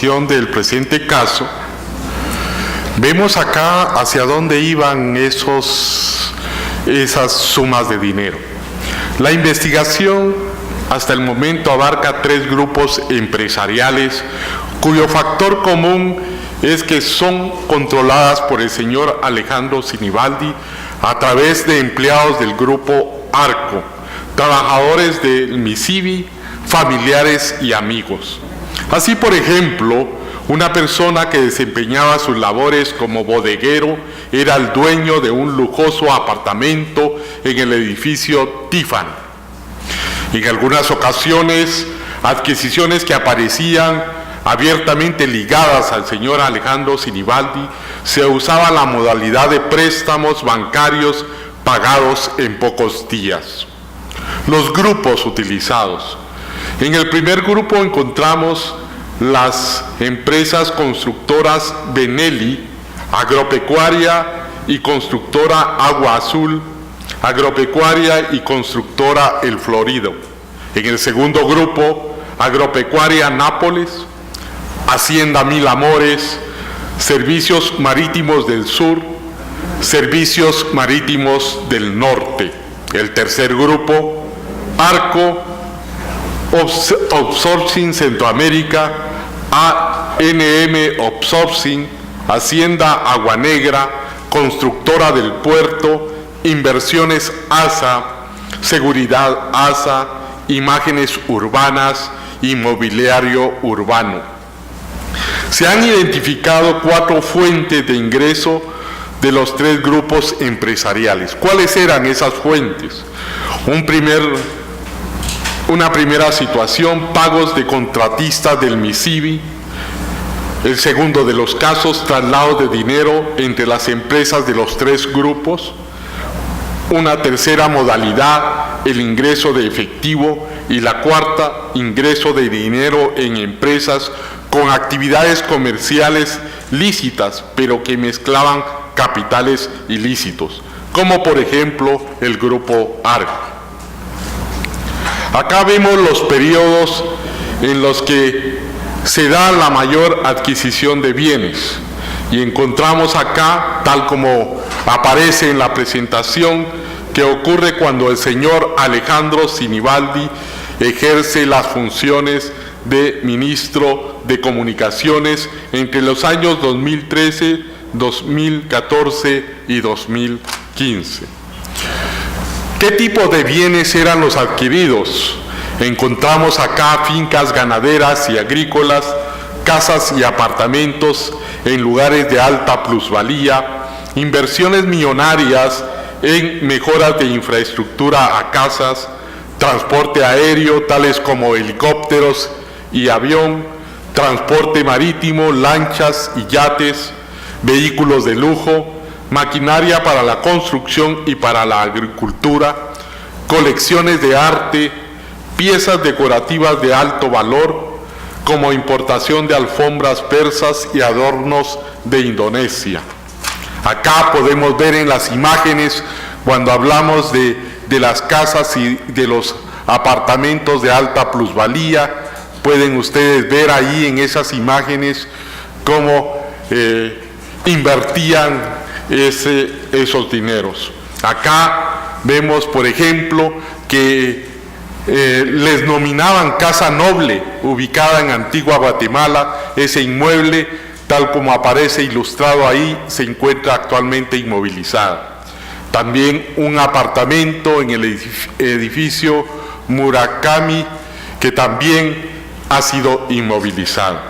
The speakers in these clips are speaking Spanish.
situación del presente caso, vemos acá hacia dónde iban esas sumas de dinero. La investigación hasta el momento abarca 3 grupos empresariales cuyo factor común es que son controladas por el señor Alejandro Sinibaldi a través de empleados del grupo Arco, trabajadores del MISIBI, familiares y amigos. Así, por ejemplo, una persona que desempeñaba sus labores como bodeguero era el dueño de un lujoso apartamento en el edificio Tiffany. En algunas ocasiones, adquisiciones que aparecían abiertamente ligadas al señor Alejandro Sinibaldi, se usaba la modalidad de préstamos bancarios pagados en pocos días. Los grupos utilizados. En el primer grupo encontramos las empresas constructoras Benelli, Agropecuaria y Constructora Agua Azul, Agropecuaria y Constructora El Florido. En el segundo grupo, Agropecuaria Nápoles, Hacienda Mil Amores, Servicios Marítimos del Sur, Servicios Marítimos del Norte. El tercer grupo, Arco, Outsourcing Centroamérica, ANM Outsourcing, Hacienda Agua Negra, Constructora del Puerto, Inversiones ASA, Seguridad ASA, Imágenes Urbanas, Inmobiliario Urbano. Se han identificado 4 fuentes de ingreso de los 3 grupos empresariales. ¿Cuáles eran esas fuentes? Una primera situación, pagos de contratistas del MISIBI. El segundo de los casos, traslados de dinero entre las empresas de los 3 grupos. Una tercera modalidad, el ingreso de efectivo. Y la cuarta, ingreso de dinero en empresas con actividades comerciales lícitas, pero que mezclaban capitales ilícitos, como por ejemplo el grupo Arco. Acá vemos los periodos en los que se da la mayor adquisición de bienes y encontramos acá, tal como aparece en la presentación, que ocurre cuando el señor Alejandro Sinibaldi ejerce las funciones de ministro de Comunicaciones entre los años 2013, 2014 y 2015. ¿Qué tipo de bienes eran los adquiridos? Encontramos acá fincas ganaderas y agrícolas, casas y apartamentos en lugares de alta plusvalía, inversiones millonarias en mejoras de infraestructura a casas, transporte aéreo, tales como helicópteros y avión, transporte marítimo, lanchas y yates, vehículos de lujo, maquinaria para la construcción y para la agricultura, colecciones de arte, piezas decorativas de alto valor, como importación de alfombras persas y adornos de Indonesia. Acá podemos ver en las imágenes, cuando hablamos de las casas y de los apartamentos de alta plusvalía, pueden ustedes ver ahí en esas imágenes cómo invertían esos dineros. Acá vemos, por ejemplo, que les nominaban Casa Noble, ubicada en Antigua Guatemala. Ese inmueble, tal como aparece ilustrado ahí, se encuentra actualmente inmovilizado. También un apartamento en el edificio Murakami, que también ha sido inmovilizado.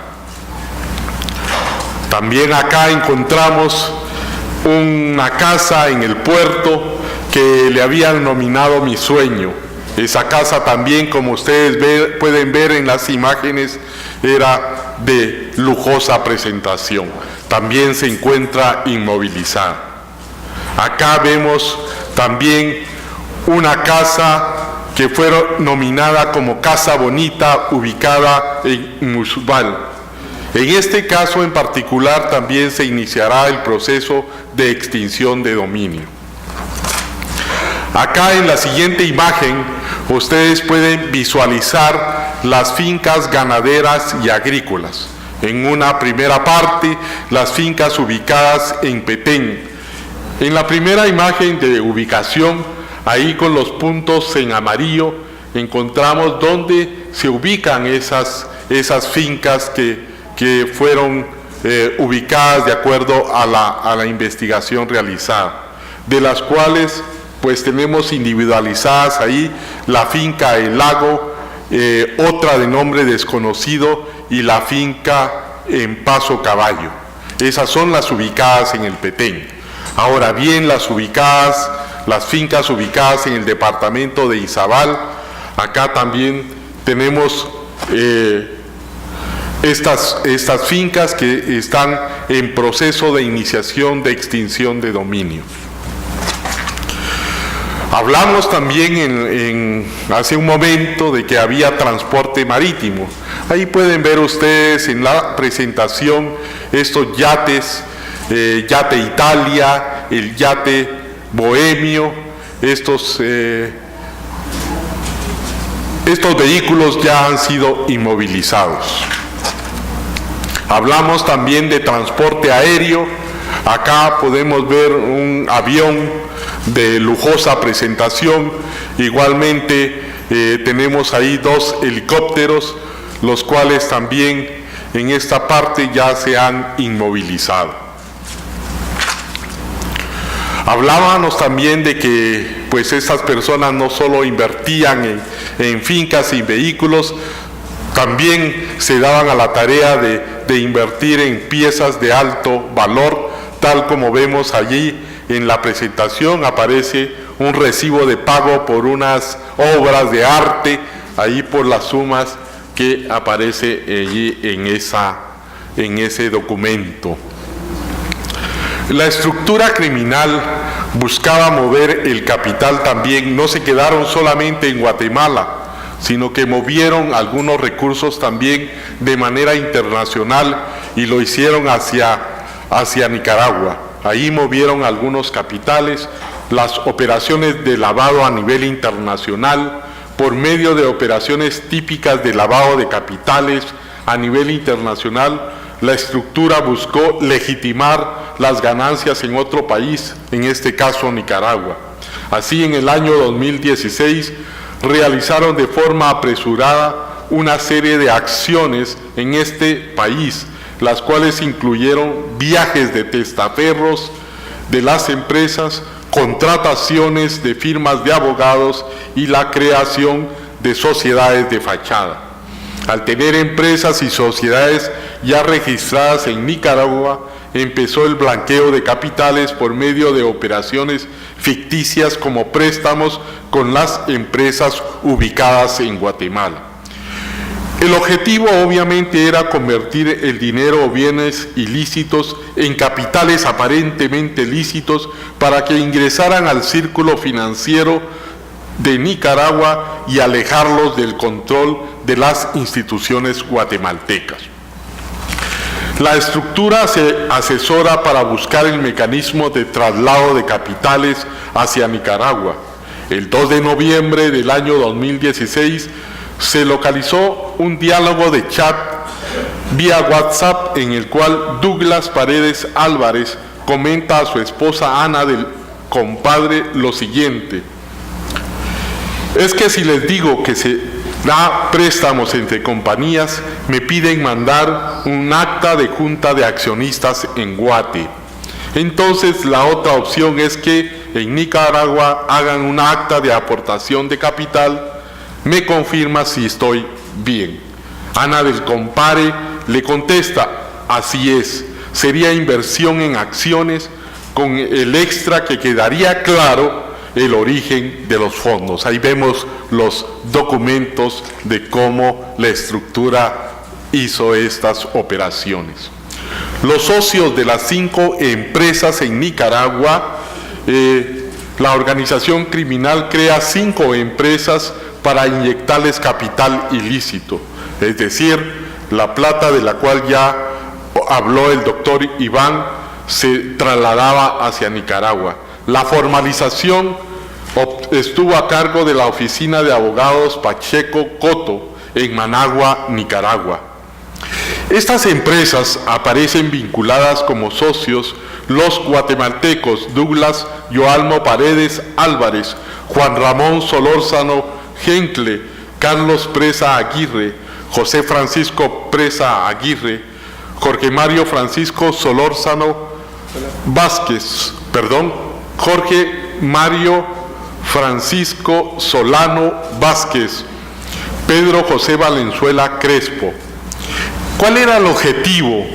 También acá encontramos una casa en el puerto que le habían nominado Mi Sueño. Esa casa también, como ustedes pueden ver en las imágenes, era de lujosa presentación. También se encuentra inmovilizada. Acá vemos también una casa que fue nominada como Casa Bonita, ubicada en Musbal. En este caso en particular también se iniciará el proceso de extinción de dominio. Acá en la siguiente imagen ustedes pueden visualizar las fincas ganaderas y agrícolas. En una primera parte, las fincas ubicadas en Petén. En la primera imagen de ubicación, ahí con los puntos en amarillo, encontramos dónde se ubican esas fincas que fueron ubicadas de acuerdo a la investigación realizada, de las cuales pues tenemos individualizadas ahí la finca El Lago, otra de nombre desconocido, y la finca en Paso Caballo. Esas son las ubicadas en el Petén. Ahora bien, las fincas ubicadas en el departamento de Izabal, acá también tenemos estas fincas que están en proceso de iniciación de extinción de dominio. Hablamos también hace un momento de que había transporte marítimo. Ahí pueden ver ustedes en la presentación estos yates, Yate Italia, el Yate Bohemio, estos vehículos ya han sido inmovilizados. Hablamos también de transporte aéreo. Acá podemos ver un avión de lujosa presentación. Igualmente tenemos ahí 2 helicópteros, los cuales también en esta parte ya se han inmovilizado. Hablábamos también de que pues estas personas no solo invertían en fincas y vehículos, también se daban a la tarea de invertir en piezas de alto valor, tal como vemos allí en la presentación. Aparece un recibo de pago por unas obras de arte, ahí por las sumas que aparece allí en ese documento. La estructura criminal buscaba mover el capital también. No se quedaron solamente en Guatemala, sino que movieron algunos recursos también de manera internacional y lo hicieron hacia Nicaragua. Ahí movieron algunos capitales. Las operaciones de lavado a nivel internacional, por medio de operaciones típicas de lavado de capitales a nivel internacional, la estructura buscó legitimar las ganancias en otro país, en este caso Nicaragua. Así, en el año 2016, realizaron de forma apresurada una serie de acciones en este país, las cuales incluyeron viajes de testaferros de las empresas, contrataciones de firmas de abogados y la creación de sociedades de fachada. Al tener empresas y sociedades ya registradas en Nicaragua, empezó el blanqueo de capitales por medio de operaciones ficticias como préstamos con las empresas ubicadas en Guatemala. El objetivo obviamente era convertir el dinero o bienes ilícitos en capitales aparentemente lícitos para que ingresaran al círculo financiero de Nicaragua y alejarlos del control de las instituciones guatemaltecas. La estructura se asesora para buscar el mecanismo de traslado de capitales hacia Nicaragua. El 2 de noviembre del año 2016 se localizó un diálogo de chat vía WhatsApp en el cual Douglas Paredes Álvarez comenta a su esposa Ana del compadre lo siguiente: es que si les digo que se da préstamos entre compañías, me piden mandar un acta de junta de accionistas en Guate. Entonces la otra opción es que en Nicaragua hagan un acta de aportación de capital. Me confirma si estoy bien. Ana del compadre le contesta: así es, sería inversión en acciones con el extra que quedaría claro el origen de los fondos. Ahí vemos los documentos de cómo la estructura hizo estas operaciones. Los socios de las 5 empresas en Nicaragua, la organización criminal crea 5 empresas para inyectarles capital ilícito, es decir, la plata de la cual ya habló el doctor Iván se trasladaba hacia Nicaragua. La formalización estuvo a cargo de la oficina de abogados Pacheco Coto en Managua, Nicaragua. Estas empresas aparecen vinculadas como socios los guatemaltecos Douglas Yoalmo Paredes Álvarez, Juan Ramón Solórzano Gencle, Carlos Presa Aguirre, José Francisco Presa Aguirre, Jorge Mario Francisco Solórzano Vázquez, Jorge Mario Francisco Solano Vázquez, Pedro José Valenzuela Crespo. ¿Cuál era el objetivo?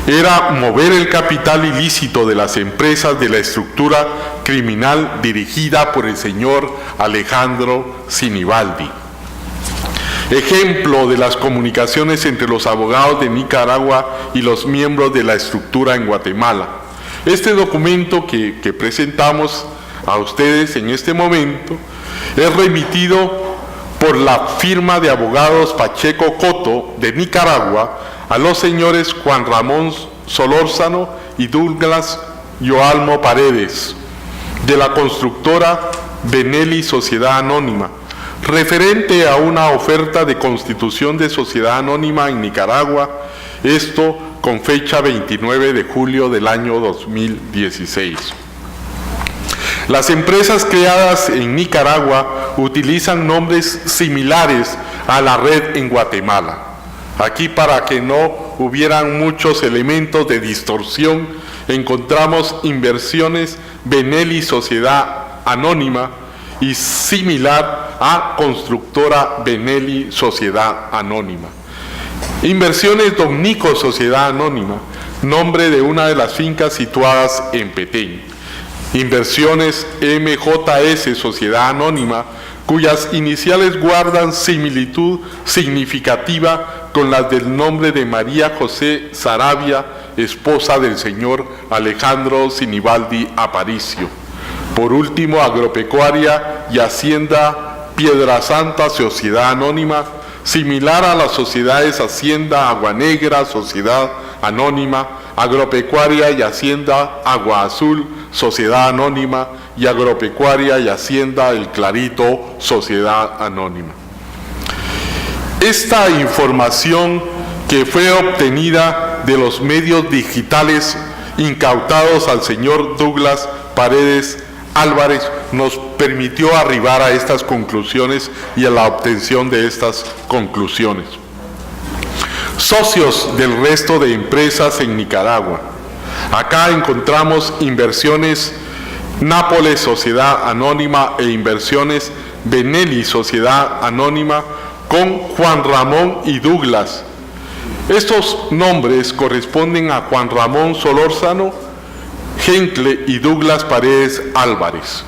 Era mover el capital ilícito de las empresas de la estructura criminal dirigida por el señor Alejandro Sinibaldi. Ejemplo de las comunicaciones entre los abogados de Nicaragua y los miembros de la estructura en Guatemala. Este documento que presentamos a ustedes en este momento es remitido por la firma de abogados Pacheco Coto de Nicaragua a los señores Juan Ramón Solórzano y Douglas Yoalmo Paredes de la constructora Benelli Sociedad Anónima, referente a una oferta de constitución de sociedad anónima en Nicaragua, esto con fecha 29 de julio del año 2016. Las empresas creadas en Nicaragua utilizan nombres similares a la red en Guatemala. Aquí, para que no hubieran muchos elementos de distorsión, encontramos Inversiones Benelli Sociedad Anónima y similar a Constructora Benelli Sociedad Anónima. Inversiones Domnico Sociedad Anónima, nombre de una de las fincas situadas en Petén. Inversiones MJS Sociedad Anónima, cuyas iniciales guardan similitud significativa con las del nombre de María José Saravia, esposa del señor Alejandro Sinibaldi Aparicio. Por último, Agropecuaria y Hacienda Piedrasanta Sociedad Anónima, similar a las sociedades Hacienda Agua Negra Sociedad Anónima, Agropecuaria y Hacienda Agua Azul Sociedad Anónima y Agropecuaria y Hacienda El Clarito Sociedad Anónima. Esta información, que fue obtenida de los medios digitales incautados al señor Douglas Paredes Álvarez, nos permitió arribar a estas conclusiones y a la obtención de estas conclusiones. Socios del resto de empresas en Nicaragua. Acá encontramos Inversiones Nápoles Sociedad Anónima e Inversiones Benelli Sociedad Anónima con Juan Ramón y Douglas. Estos nombres corresponden a Juan Ramón Solórzano Gencle y Douglas Paredes Álvarez.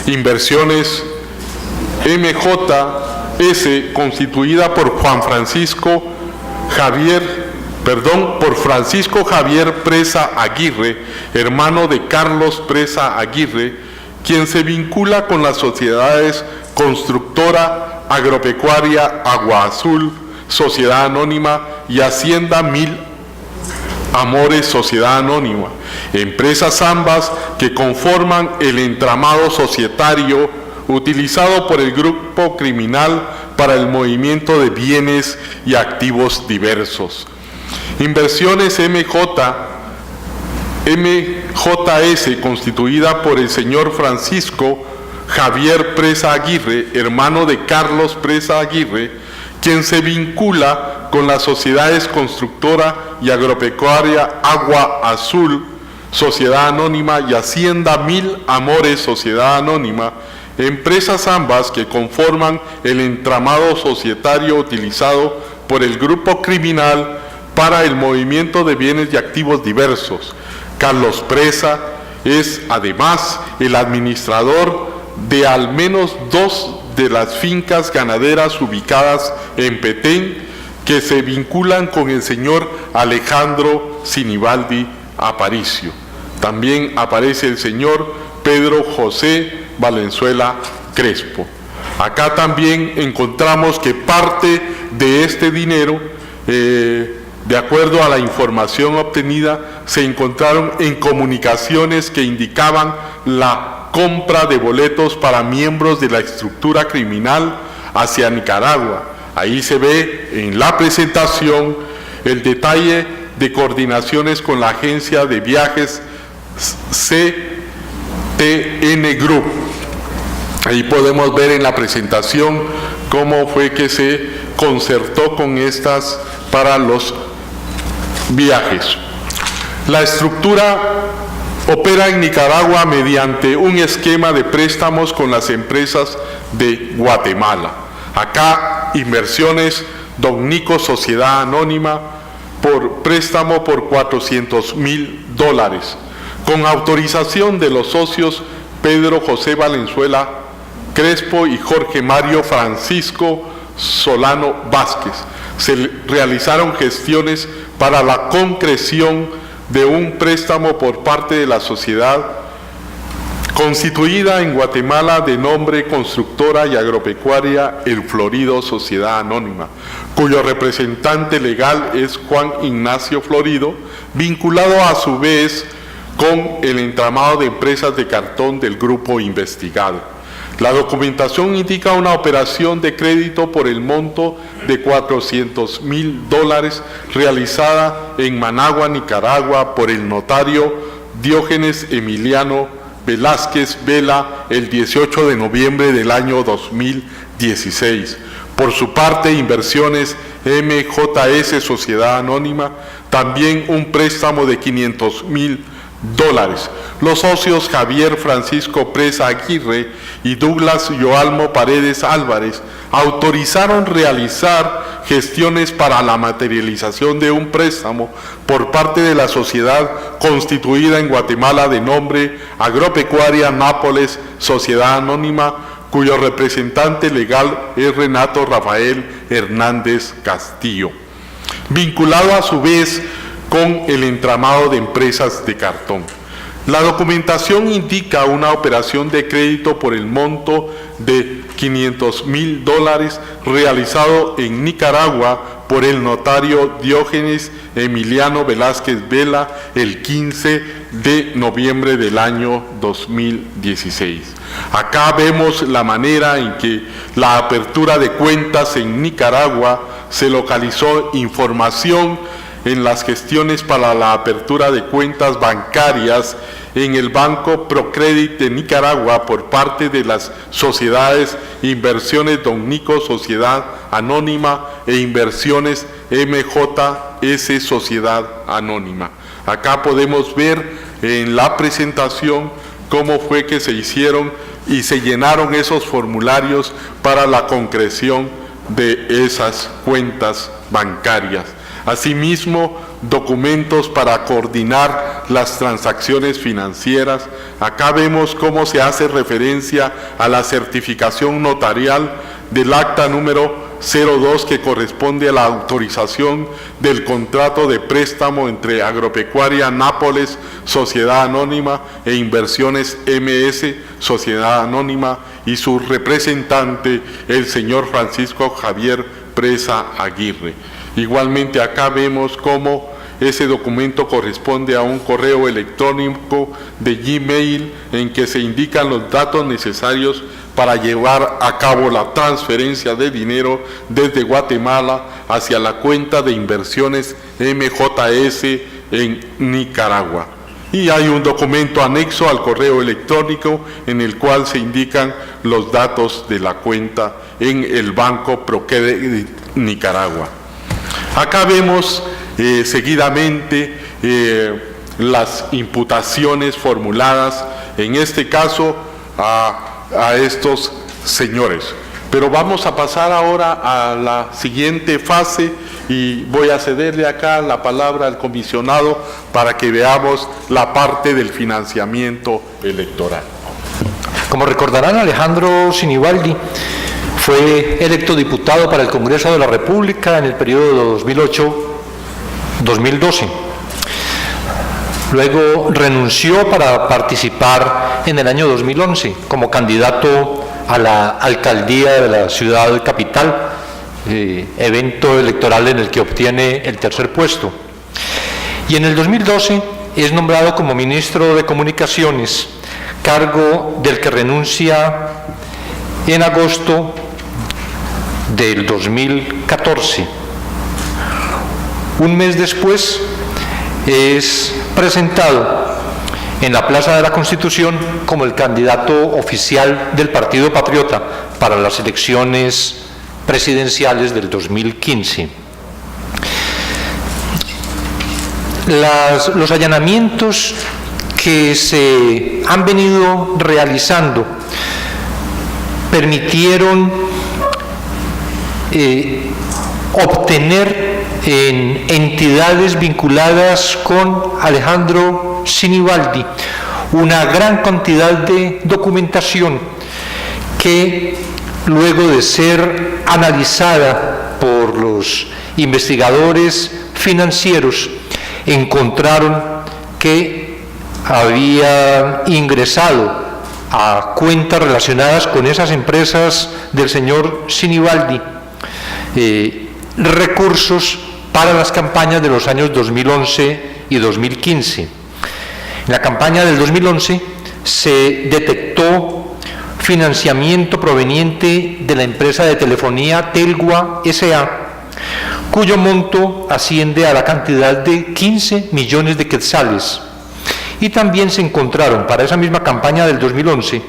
Inversiones MJS, constituida por Francisco Javier Presa Aguirre, hermano de Carlos Presa Aguirre, quien se vincula con las sociedades Constructora Agropecuaria Agua Azul Sociedad Anónima y Hacienda Mil Amores Sociedad Anónima, empresas ambas que conforman el entramado societario utilizado por el grupo criminal para el movimiento de bienes y activos diversos. Inversiones MJS, constituida por el señor Francisco Javier Presa Aguirre, hermano de Carlos Presa Aguirre, quien se vincula con las sociedades Constructora y Agropecuaria Agua Azul Sociedad Anónima y Hacienda Mil Amores Sociedad Anónima, empresas ambas que conforman el entramado societario utilizado por el grupo criminal para el movimiento de bienes y activos diversos. Carlos Presa es además el administrador de al menos 2 de las fincas ganaderas ubicadas en Petén que se vinculan con el señor Alejandro Sinibaldi Aparicio. También aparece el señor Pedro José Valenzuela Crespo. Acá también encontramos que parte de este dinero, de acuerdo a la información obtenida, se encontraron en comunicaciones que indicaban la compra de boletos para miembros de la estructura criminal hacia Nicaragua. Ahí se ve en la presentación el detalle de coordinaciones con la agencia de viajes CTN Group. Ahí podemos ver en la presentación cómo fue que se concertó con estas para los viajes. La estructura opera en Nicaragua mediante un esquema de préstamos con las empresas de Guatemala. Acá, Inversiones Don Nico Sociedad Anónima, por préstamo por $400,000, con autorización de los socios Pedro José Valenzuela Crespo y Jorge Mario Francisco Solano Vázquez. Se realizaron gestiones para la concreción de un préstamo por parte de la sociedad constituida en Guatemala de nombre Constructora y Agropecuaria El Florido Sociedad Anónima, cuyo representante legal es Juan Ignacio Florido, vinculado a su vez con el entramado de empresas de cartón del grupo investigado. La documentación indica una operación de crédito por el monto de $400,000 realizada en Managua, Nicaragua, por el notario Diógenes Emiliano Velázquez Vela el 18 de noviembre del año 2016. Por su parte, Inversiones MJS Sociedad Anónima, también un préstamo de $500,000. Los socios Javier Francisco Presa Aguirre y Douglas Yoalmo Paredes Álvarez autorizaron realizar gestiones para la materialización de un préstamo por parte de la sociedad constituida en Guatemala de nombre Agropecuaria Nápoles Sociedad Anónima, cuyo representante legal es Renato Rafael Hernández Castillo, vinculado a su vez con el entramado de empresas de cartón. La documentación indica una operación de crédito por el monto de $500,000 realizado en Nicaragua por el notario Diógenes Emiliano Velázquez Vela el 15 de noviembre del año 2016. Acá vemos la manera en que la apertura de cuentas en Nicaragua se localizó información en las gestiones para la apertura de cuentas bancarias en el Banco Procredit de Nicaragua por parte de las sociedades Inversiones Don Nico Sociedad Anónima e Inversiones MJS Sociedad Anónima. Acá podemos ver en la presentación cómo fue que se hicieron y se llenaron esos formularios para la concreción de esas cuentas bancarias. Asimismo, documentos para coordinar las transacciones financieras. Acá vemos cómo se hace referencia a la certificación notarial del acta número 02 que corresponde a la autorización del contrato de préstamo entre Agropecuaria Nápoles Sociedad Anónima e Inversiones MS Sociedad Anónima y su representante, el señor Francisco Javier Presa Aguirre. Igualmente acá vemos cómo ese documento corresponde a un correo electrónico de Gmail en que se indican los datos necesarios para llevar a cabo la transferencia de dinero desde Guatemala hacia la cuenta de Inversiones MJS en Nicaragua. Y hay un documento anexo al correo electrónico en el cual se indican los datos de la cuenta en el Banco Procredit Nicaragua. Acá vemos seguidamente las imputaciones formuladas, en este caso a estos señores. Pero vamos a pasar ahora a la siguiente fase y voy a cederle acá la palabra al comisionado para que veamos la parte del financiamiento electoral. Como recordarán, Alejandro Sinibaldi fue electo diputado para el Congreso de la República en el periodo 2008-2012. Luego renunció para participar en el año 2011 como candidato a la alcaldía de la ciudad capital, evento electoral en el que obtiene el tercer puesto. Y en el 2012 es nombrado como ministro de Comunicaciones, cargo del que renuncia en agosto del 2014. Un mes después es presentado en la Plaza de la Constitución como el candidato oficial del Partido Patriota para las elecciones presidenciales del 2015. Los allanamientos que se han venido realizando permitieron obtener en entidades vinculadas con Alejandro Sinibaldi una gran cantidad de documentación que, luego de ser analizada por los investigadores financieros, encontraron que había ingresado a cuentas relacionadas con esas empresas del señor Sinibaldi recursos para las campañas de los años 2011 y 2015. En la campaña del 2011 se detectó financiamiento proveniente de la empresa de telefonía Telgua S.A., cuyo monto asciende a la cantidad de 15 millones de quetzales. Y también se encontraron para esa misma campaña del 2011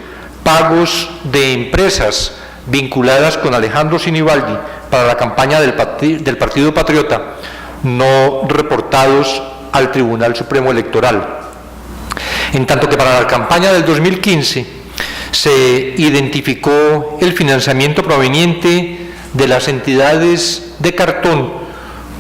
pagos de empresas vinculadas con Alejandro Sinibaldi para la campaña del Partido Patriota, no reportados al Tribunal Supremo Electoral. En tanto que para la campaña del 2015 se identificó el financiamiento proveniente de las entidades de cartón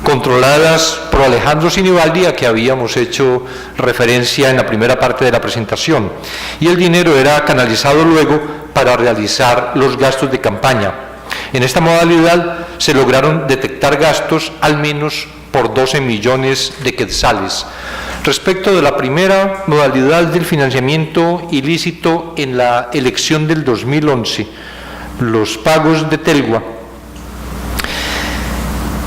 controladas por Alejandro Sinibaldi, a que habíamos hecho referencia en la primera parte de la presentación, y el dinero era canalizado luego para realizar los gastos de campaña. En esta modalidad se lograron detectar gastos al menos por 12 millones de quetzales. Respecto de la primera modalidad del financiamiento ilícito en la elección del 2011, los pagos de Telgua,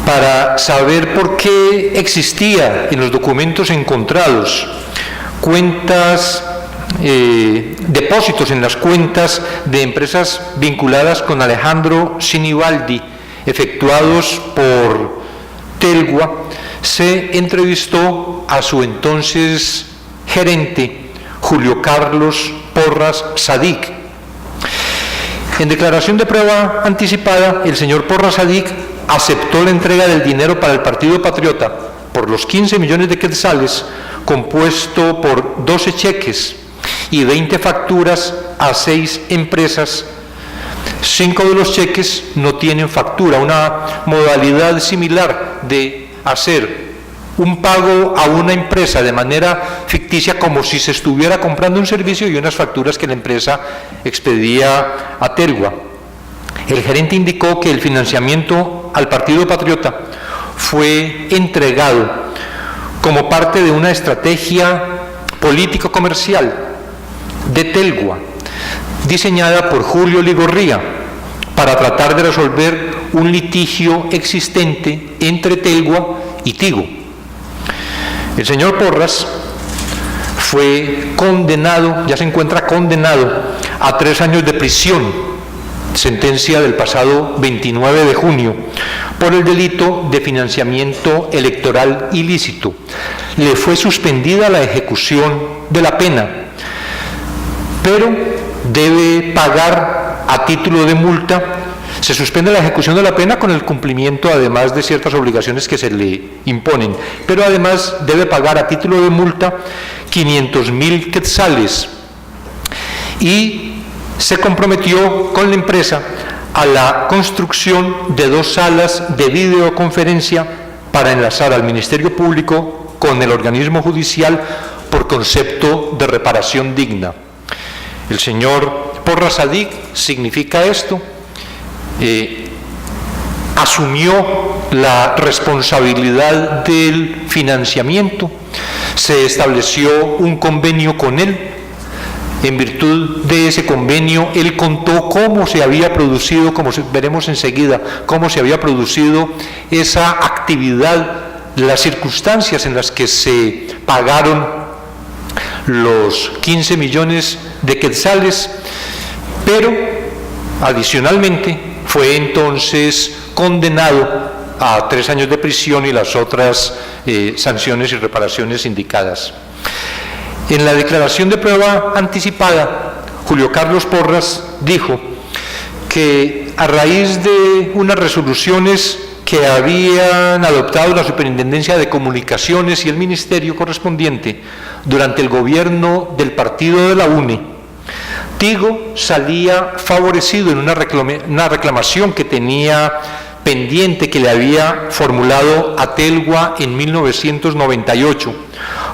para saber por qué existía en los documentos encontrados depósitos en las cuentas de empresas vinculadas con Alejandro Sinibaldi, efectuados por Telgua, se entrevistó a su entonces gerente, Julio Carlos Porras Sadik. En declaración de prueba anticipada, el señor Porras Sadik aceptó la entrega del dinero para el Partido Patriota por los 15 millones de quetzales, compuesto por 12 cheques y 20 facturas a 6 empresas. 5 de los cheques no tienen factura, una modalidad similar de hacer un pago a una empresa de manera ficticia, como si se estuviera comprando un servicio, y unas facturas que la empresa expedía a Telgua. El gerente indicó que el financiamiento al Partido Patriota fue entregado como parte de una estrategia político-comercial de Telgua, diseñada por Julio Ligorría, para tratar de resolver un litigio existente entre Telgua y Tigo. El señor Porras fue condenado, ya se encuentra condenado a 3 años de prisión, sentencia del pasado 29 de junio, por el delito de financiamiento electoral ilícito. Le fue suspendida la ejecución de la pena, pero debe pagar a título de multa. Se suspende la ejecución de la pena con el cumplimiento, además de ciertas obligaciones que se le imponen, pero además debe pagar a título de multa 500.000 quetzales, y se comprometió con la empresa a la construcción de 2 salas de videoconferencia para enlazar al Ministerio Público con el organismo judicial por concepto de reparación digna. El señor Porras Sadik significa esto. Asumió la responsabilidad del financiamiento, se estableció un convenio con él. En virtud de ese convenio, él contó cómo se había producido, como veremos enseguida, cómo se había producido esa actividad, las circunstancias en las que se pagaron los 15 millones de quetzales, pero adicionalmente fue entonces condenado a 3 años de prisión y las otras sanciones y reparaciones indicadas. En la declaración de prueba anticipada, Julio Carlos Porras dijo que a raíz de unas resoluciones que habían adoptado la Superintendencia de Comunicaciones y el Ministerio correspondiente durante el gobierno del partido de la UNE, Tigo salía favorecido en una reclamación que tenía pendiente, que le había formulado a Telgua en 1998,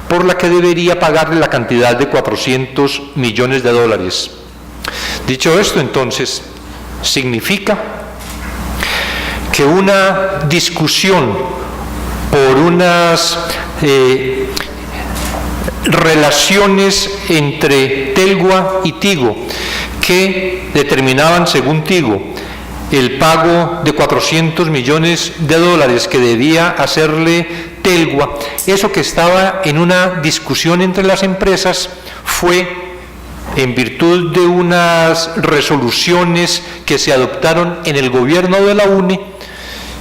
por la que debería pagarle la cantidad de $400 millones. Dicho esto, entonces, significa que una discusión por unas relaciones entre Telgua y Tigo que determinaban, según Tigo, el pago de $400 millones que debía hacerle Telgua, eso que estaba en una discusión entre las empresas fue en virtud de unas resoluciones que se adoptaron en el gobierno de la UNE,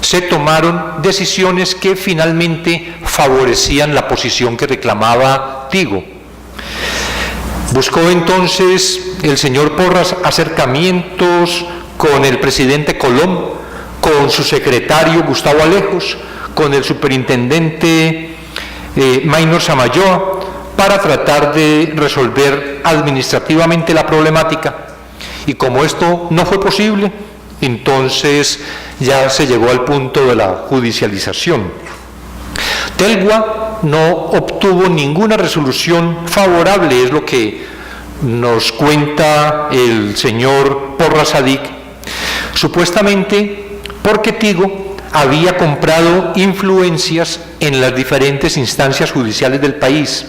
se tomaron decisiones que finalmente favorecían la posición que reclamaba Tigo. Buscó entonces el señor Porras acercamientos con el presidente Colom, con su secretario Gustavo Alejos, con el superintendente Maynor Samayoa, para tratar de resolver administrativamente la problemática. Y como esto no fue posible, entonces ya se llegó al punto de la judicialización. Telgua no obtuvo ninguna resolución favorable, es lo que nos cuenta el señor Porras Sadik, supuestamente porque Tigo había comprado influencias en las diferentes instancias judiciales del país.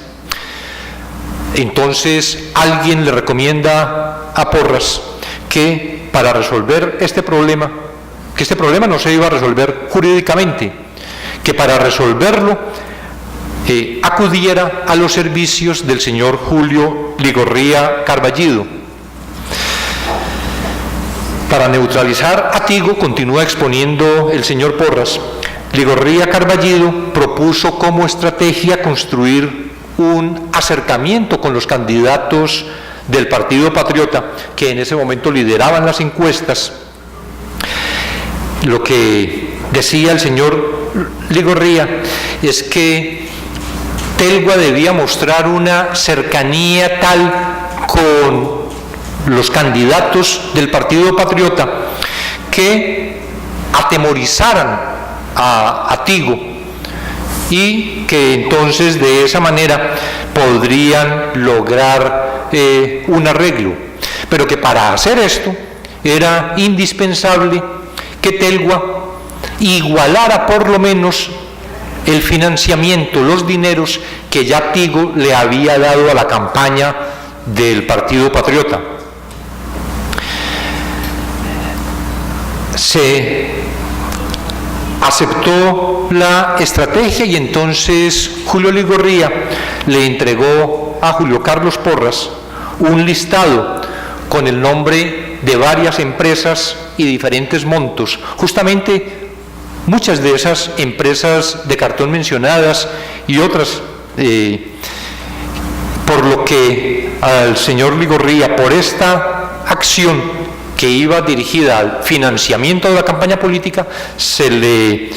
Entonces alguien le recomienda a Porras que para resolver este problema, que este problema no se iba a resolver jurídicamente, que para resolverlo acudiera a los servicios del señor Julio Ligorría Carballido. Para neutralizar a Tigo, continúa exponiendo el señor Porras, Ligorría Carballido propuso como estrategia construir un acercamiento con los candidatos del Partido Patriota, que en ese momento lideraban las encuestas. Lo que decía el señor Ligorría es que Telgua debía mostrar una cercanía tal con los candidatos del Partido Patriota que atemorizaran a Tigo, y que entonces de esa manera podrían lograr un arreglo, pero que para hacer esto era indispensable que Telgua igualara por lo menos el financiamiento, los dineros que ya Tigo le había dado a la campaña del Partido Patriota. Se aceptó la estrategia y entonces Julio Ligorría le entregó a Julio Carlos Porras un listado con el nombre de varias empresas y diferentes montos. Justamente muchas de esas empresas de cartón mencionadas y otras, por lo que al señor Ligorría, por esta acción que iba dirigida al financiamiento de la campaña política, se le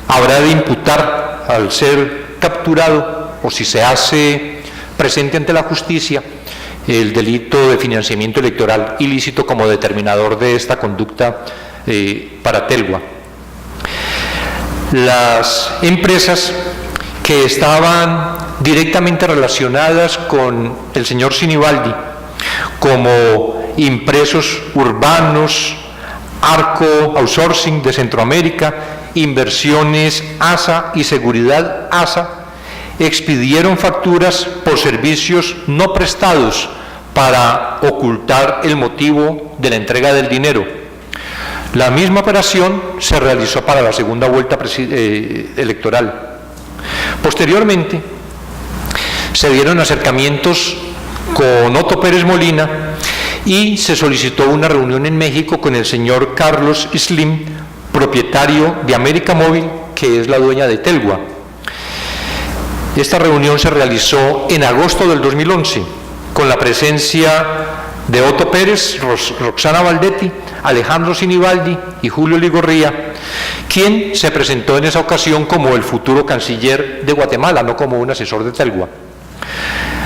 habrá de imputar, al ser capturado o si se hace presente ante la justicia, el delito de financiamiento electoral ilícito como determinador de esta conducta para Telgua. Las empresas que estaban directamente relacionadas con el señor Sinibaldi, como Impresos Urbanos, Arco Outsourcing de Centroamérica, Inversiones ASA y Seguridad ASA, expidieron facturas por servicios no prestados para ocultar el motivo de la entrega del dinero. La misma operación se realizó para la segunda vuelta electoral. Posteriormente, se dieron acercamientos con Otto Pérez Molina y se solicitó una reunión en México con el señor Carlos Slim propietario de América Móvil, que es la dueña de Telgua. Esta reunión se realizó en agosto del 2011, con la presencia de Otto Pérez, Roxana Valdetti, Alejandro Sinibaldi y Julio Ligorría, quien se presentó en esa ocasión como el futuro canciller de Guatemala, no como un asesor de Telgua.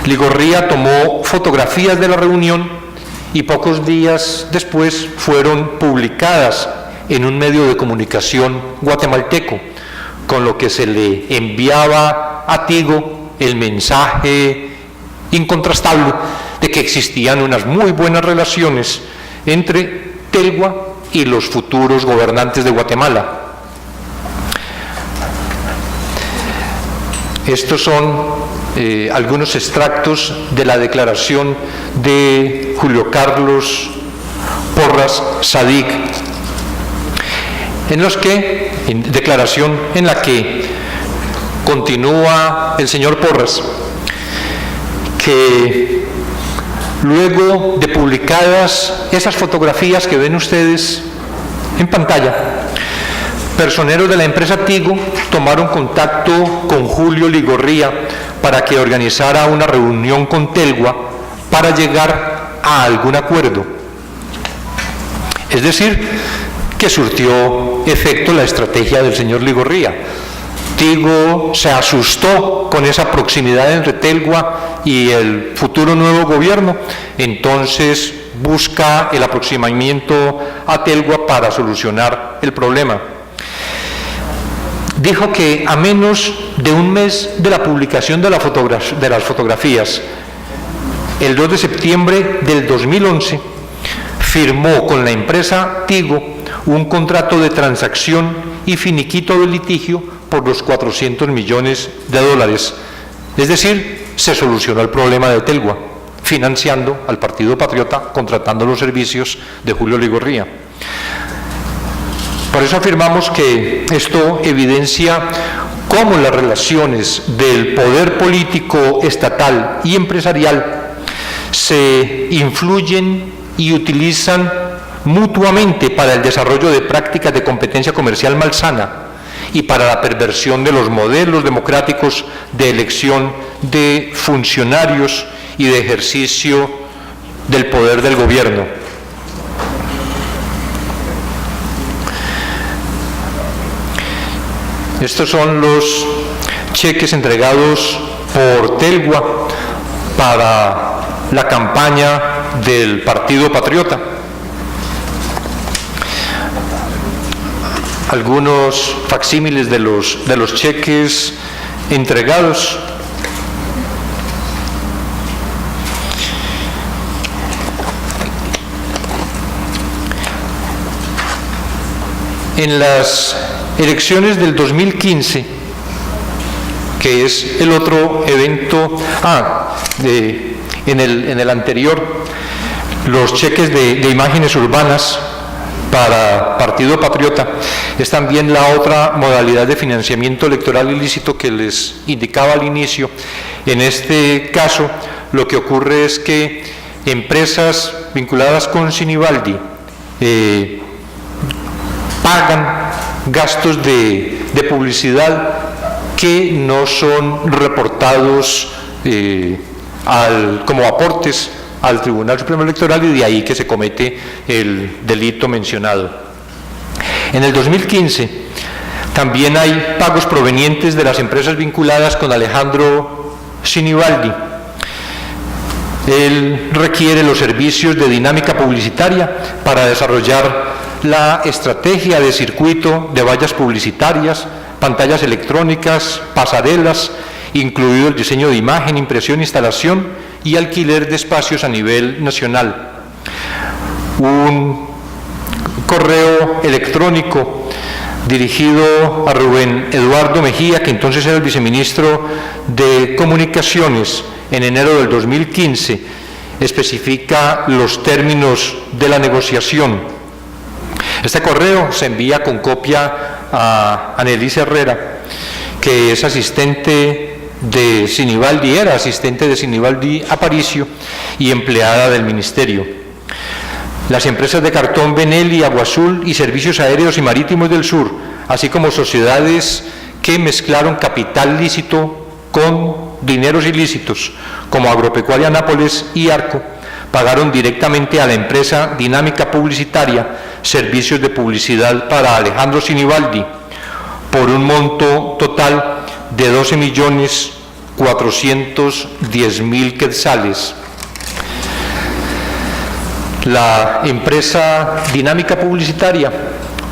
Ligorría tomó fotografías de la reunión y pocos días después fueron publicadas en un medio de comunicación guatemalteco, con lo que se le enviaba a Tigo el mensaje incontrastable de que existían unas muy buenas relaciones entre Telgua y los futuros gobernantes de Guatemala. Estos son algunos extractos de la declaración de Julio Carlos Porras Sadik, declaración en la que continúa el señor Porras, que luego de publicadas esas fotografías que ven ustedes en pantalla, personeros de la empresa Tigo tomaron contacto con Julio Ligorría para que organizara una reunión con Telgua para llegar a algún acuerdo. Es decir, que surtió efecto la estrategia del señor Ligorría. Tigo se asustó con esa proximidad entre Telgua y el futuro nuevo gobierno, entonces busca el aproximamiento a Telgua para solucionar el problema. Dijo que a menos de un mes de la publicación de las fotografías, el 2 de septiembre del 2011, firmó con la empresa Tigo un contrato de transacción y finiquito del litigio por los $400 millones. Es decir, se solucionó el problema de Telgua, financiando al Partido Patriota, contratando los servicios de Julio Ligorría. Por eso afirmamos que esto evidencia cómo las relaciones del poder político estatal y empresarial se influyen y utilizan mutuamente para el desarrollo de prácticas de competencia comercial malsana y para la perversión de los modelos democráticos de elección de funcionarios y de ejercicio del poder del gobierno. Estos son los cheques entregados por Telgua para la campaña del Partido Patriota. Algunos facsímiles de los cheques entregados. En las elecciones del 2015, que es el otro evento, en el anterior, los cheques de imágenes urbanas para Partido Patriota, es también la otra modalidad de financiamiento electoral ilícito que les indicaba al inicio. En este caso, lo que ocurre es que empresas vinculadas con Sinibaldi pagan gastos de publicidad que no son reportados como aportes al Tribunal Supremo Electoral, y de ahí que se comete el delito mencionado. En el 2015 también hay pagos provenientes de las empresas vinculadas con Alejandro Sinibaldi. Él requiere los servicios de dinámica publicitaria para desarrollar la estrategia de circuito de vallas publicitarias, pantallas electrónicas, pasarelas, incluido el diseño de imagen, impresión, instalación y alquiler de espacios a nivel nacional. Un correo electrónico dirigido a Rubén Eduardo Mejía, que entonces era el viceministro de Comunicaciones, en enero del 2015, especifica los términos de la negociación. Este correo se envía con copia a Annelise Herrera, que es asistente de Sinibaldi, era asistente de Sinibaldi Aparicio y empleada del ministerio. las empresas de cartón Benelli, Agua Azul y Servicios Aéreos y Marítimos del Sur, así como sociedades que mezclaron capital lícito con dineros ilícitos, como Agropecuaria Nápoles y Arco, pagaron directamente a la empresa Dinámica Publicitaria servicios de publicidad para Alejandro Sinibaldi por un monto total de 12.410.000 quetzales. La empresa Dinámica Publicitaria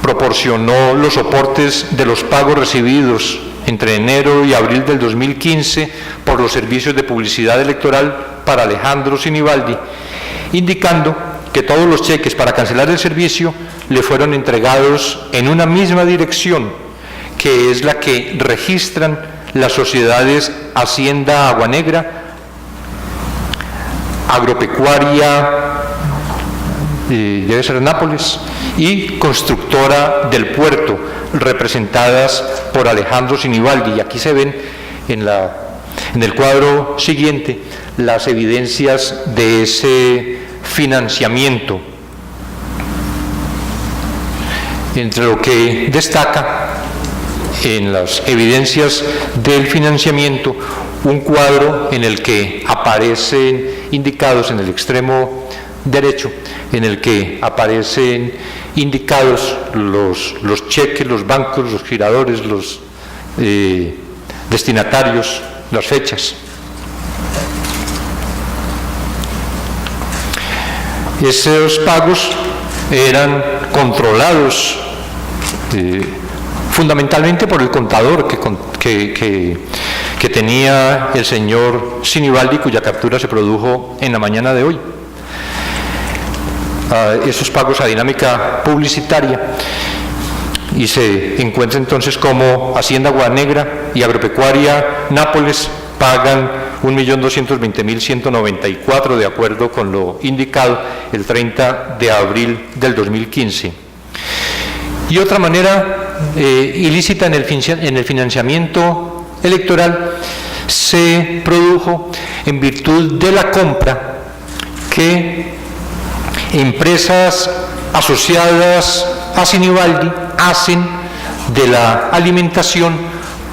proporcionó los soportes de los pagos recibidos entre enero y abril del 2015 por los servicios de publicidad electoral para Alejandro Sinibaldi, indicando que todos los cheques para cancelar el servicio le fueron entregados en una misma dirección, que es la que registran las sociedades Hacienda Agua Negra, Agropecuaria, debe ser Nápoles, y Constructora del Puerto, representadas por Alejandro Sinibaldi. Y aquí se ven en el cuadro siguiente las evidencias de ese financiamiento. Entre lo que destaca en las evidencias del financiamiento, un cuadro en el que aparecen indicados en el extremo derecho, en el que aparecen indicados los cheques, los bancos, los giradores, los destinatarios, las fechas. Esos pagos eran controlados fundamentalmente por el contador que tenía el señor Sinibaldi, cuya captura se produjo en la mañana de hoy. Esos pagos a Dinámica Publicitaria, y se encuentra entonces como Hacienda Agua Negra y Agropecuaria Nápoles pagan 1.220.194 de acuerdo con lo indicado el 30 de abril del 2015. Y otra manera ilícita en el financiamiento electoral se produjo en virtud de la compra que empresas asociadas a Sinibaldi hacen de la alimentación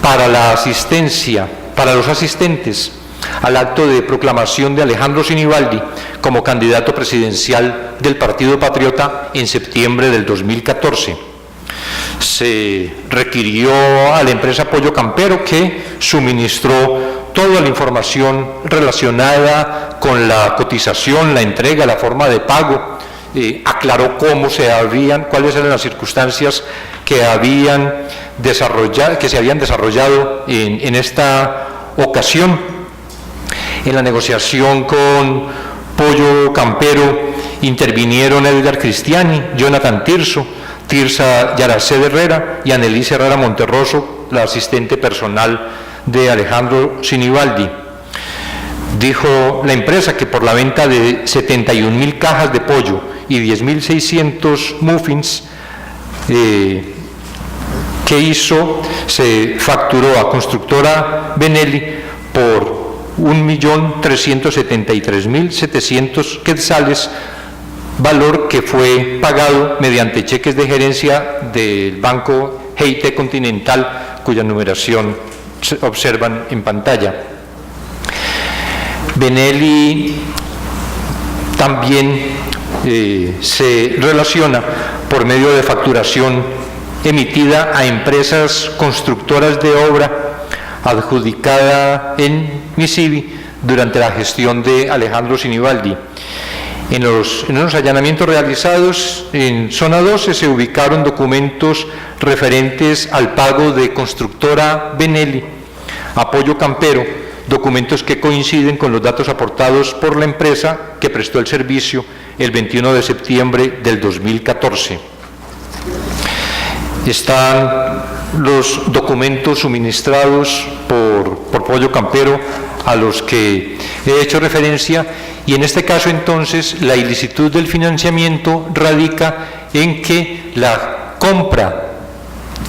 para la asistencia, para los asistentes al acto de proclamación de Alejandro Sinibaldi como candidato presidencial del Partido Patriota en septiembre del 2014. Se requirió a la empresa Pollo Campero, que suministró toda la información relacionada con la cotización, la entrega, la forma de pago, aclaró cuáles eran las circunstancias que se habían desarrollado en esta ocasión. En la negociación con Pollo Campero intervinieron Edgar Cristiani, Jonathan Tirsa Yaraced Herrera y Annelise Herrera Monterroso, la asistente personal de Alejandro Sinibaldi. Dijo la empresa que por la venta de 71.000 cajas de pollo y 10.600 muffins que hizo, se facturó a Constructora Benelli por 1.373.700 quetzales, valor que fue pagado mediante cheques de gerencia del Banco GIT Continental, cuya numeración se observan en pantalla. Benelli también se relaciona por medio de facturación emitida a empresas constructoras de obra adjudicada en Misivi durante la gestión de Alejandro Sinibaldi. En unos allanamientos realizados en zona 12 se ubicaron documentos referentes al pago de Constructora Benelli a Pollo Campero, documentos que coinciden con los datos aportados por la empresa que prestó el servicio el 21 de septiembre del 2014. Están los documentos suministrados por Pollo Campero a los que he hecho referencia, y en este caso entonces la ilicitud del financiamiento radica en que la compra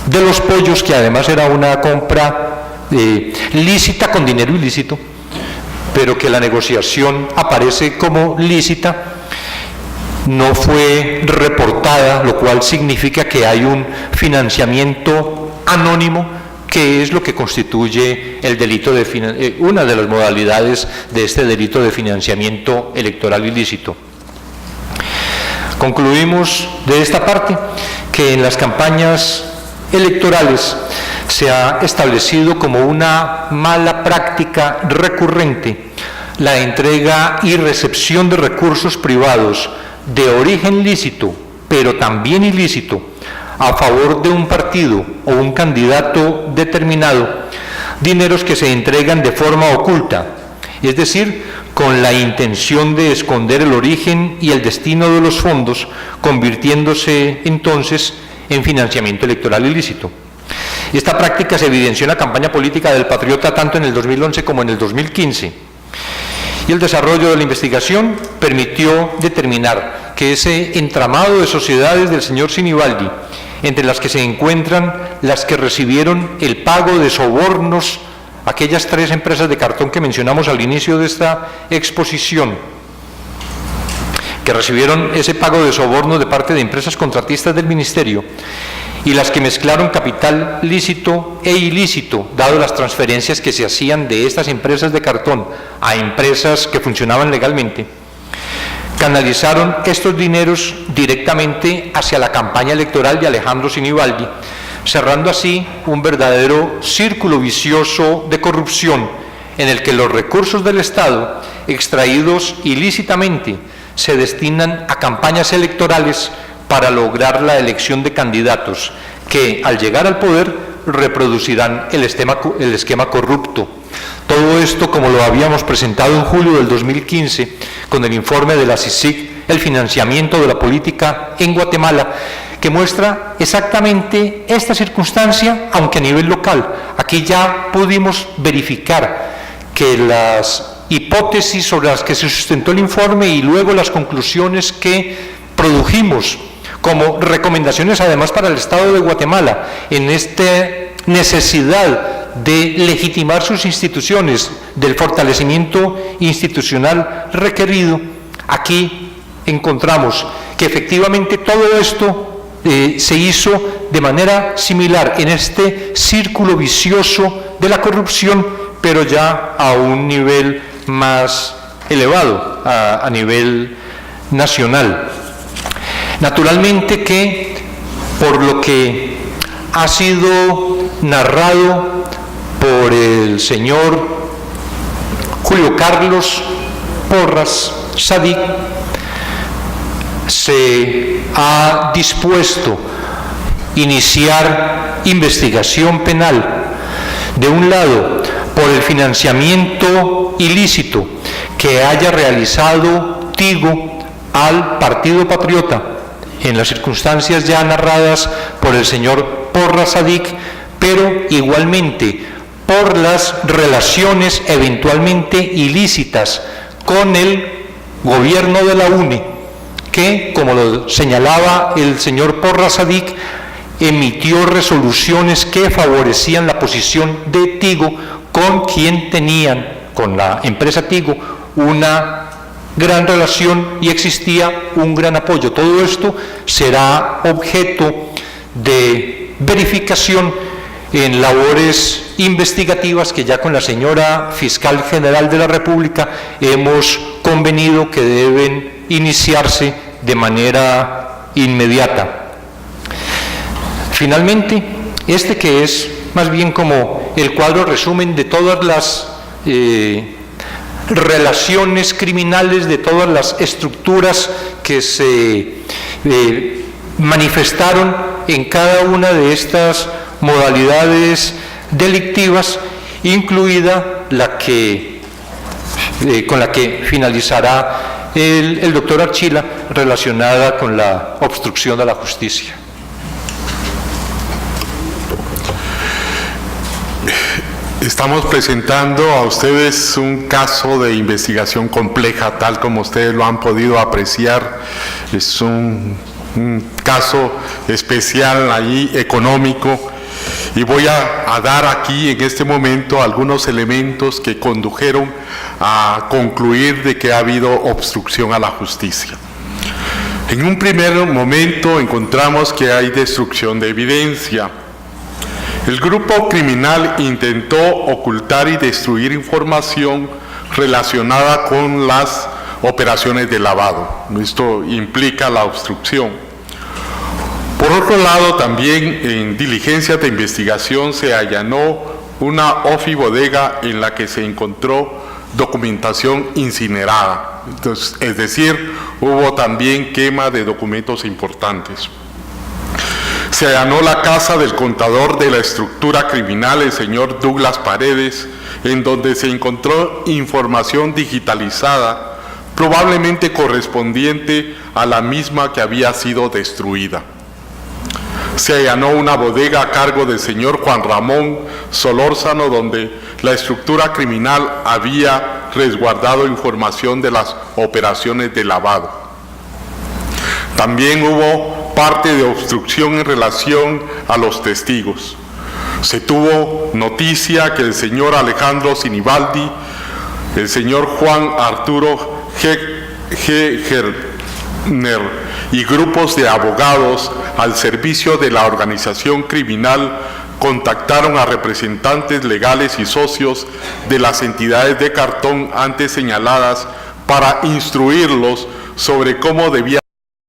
de los pollos, que además era una compra lícita con dinero ilícito, pero que la negociación aparece como lícita, no fue reportada, lo cual significa que hay un financiamiento anónimo, que es lo que constituye el delito de una de las modalidades de este delito de financiamiento electoral ilícito. Concluimos de esta parte que en las campañas electorales se ha establecido como una mala práctica recurrente la entrega y recepción de recursos privados de origen lícito, pero también ilícito, a favor de un partido o un candidato determinado, dineros que se entregan de forma oculta, es decir, con la intención de esconder el origen y el destino de los fondos, convirtiéndose entonces en financiamiento electoral ilícito. Esta práctica se evidenció en la campaña política del Patriota tanto en el 2011 como en el 2015. Y el desarrollo de la investigación permitió determinar que ese entramado de sociedades del señor Sinibaldi, entre las que se encuentran las que recibieron el pago de sobornos, aquellas 3 empresas de cartón que mencionamos al inicio de esta exposición, que recibieron ese pago de soborno de parte de empresas contratistas del Ministerio, y las que mezclaron capital lícito e ilícito, dado las transferencias que se hacían de estas empresas de cartón a empresas que funcionaban legalmente, canalizaron estos dineros directamente hacia la campaña electoral de Alejandro Sinibaldi, cerrando así un verdadero círculo vicioso de corrupción en el que los recursos del Estado, extraídos ilícitamente, se destinan a campañas electorales para lograr la elección de candidatos que, al llegar al poder, reproducirán el esquema corrupto. Todo esto, como lo habíamos presentado en julio del 2015, con el informe de la CICIG, el financiamiento de la política en Guatemala, que muestra exactamente esta circunstancia, aunque a nivel local. Aquí ya pudimos verificar que las hipótesis sobre las que se sustentó el informe y luego las conclusiones que produjimos como recomendaciones además para el Estado de Guatemala en esta necesidad de legitimar sus instituciones, del fortalecimiento institucional requerido, aquí encontramos que efectivamente todo esto se hizo de manera similar en este círculo vicioso de la corrupción, pero ya a un nivel más elevado, a nivel nacional. Naturalmente que, por lo que ha sido narrado por el señor Julio Carlos Porras Sadik, se ha dispuesto iniciar investigación penal, de un lado, por el financiamiento ilícito que haya realizado Tigo al Partido Patriota, en las circunstancias ya narradas por el señor Porras Sadik, pero igualmente por las relaciones eventualmente ilícitas con el gobierno de la UNE, que, como lo señalaba el señor Porras Sadik, emitió resoluciones que favorecían la posición de Tigo, con quien tenían, con la empresa Tigo, una gran relación y existía un gran apoyo. Todo esto será objeto de verificación en labores investigativas que ya con la señora Fiscal General de la República hemos convenido que deben iniciarse de manera inmediata. Finalmente, este que es más bien como el cuadro resumen de todas las relaciones criminales, de todas las estructuras que se manifestaron en cada una de estas modalidades delictivas, incluida la que con la que finalizará el doctor Archila, relacionada con la obstrucción a la justicia. Estamos presentando a ustedes un caso de investigación compleja, tal como ustedes lo han podido apreciar. Es un caso especial allí económico, y voy a dar aquí en este momento algunos elementos que condujeron a concluir de que ha habido obstrucción a la justicia. En un primer momento encontramos que hay destrucción de evidencia. El grupo criminal intentó ocultar y destruir información relacionada con las operaciones de lavado. Esto implica la obstrucción. Por otro lado, también en diligencias de investigación se allanó una ofibodega en la que se encontró documentación incinerada. Entonces, es decir, hubo también quema de documentos importantes. Se allanó la casa del contador de la estructura criminal, el señor Douglas Paredes, en donde se encontró información digitalizada, probablemente correspondiente a la misma que había sido destruida. Se allanó una bodega a cargo del señor Juan Ramón Solórzano, donde la estructura criminal había resguardado información de las operaciones de lavado. También hubo parte de obstrucción en relación a los testigos. Se tuvo noticia que el señor Alejandro Sinibaldi, el señor Juan Arturo Gerner y grupos de abogados al servicio de la organización criminal contactaron a representantes legales y socios de las entidades de cartón antes señaladas para instruirlos sobre cómo debía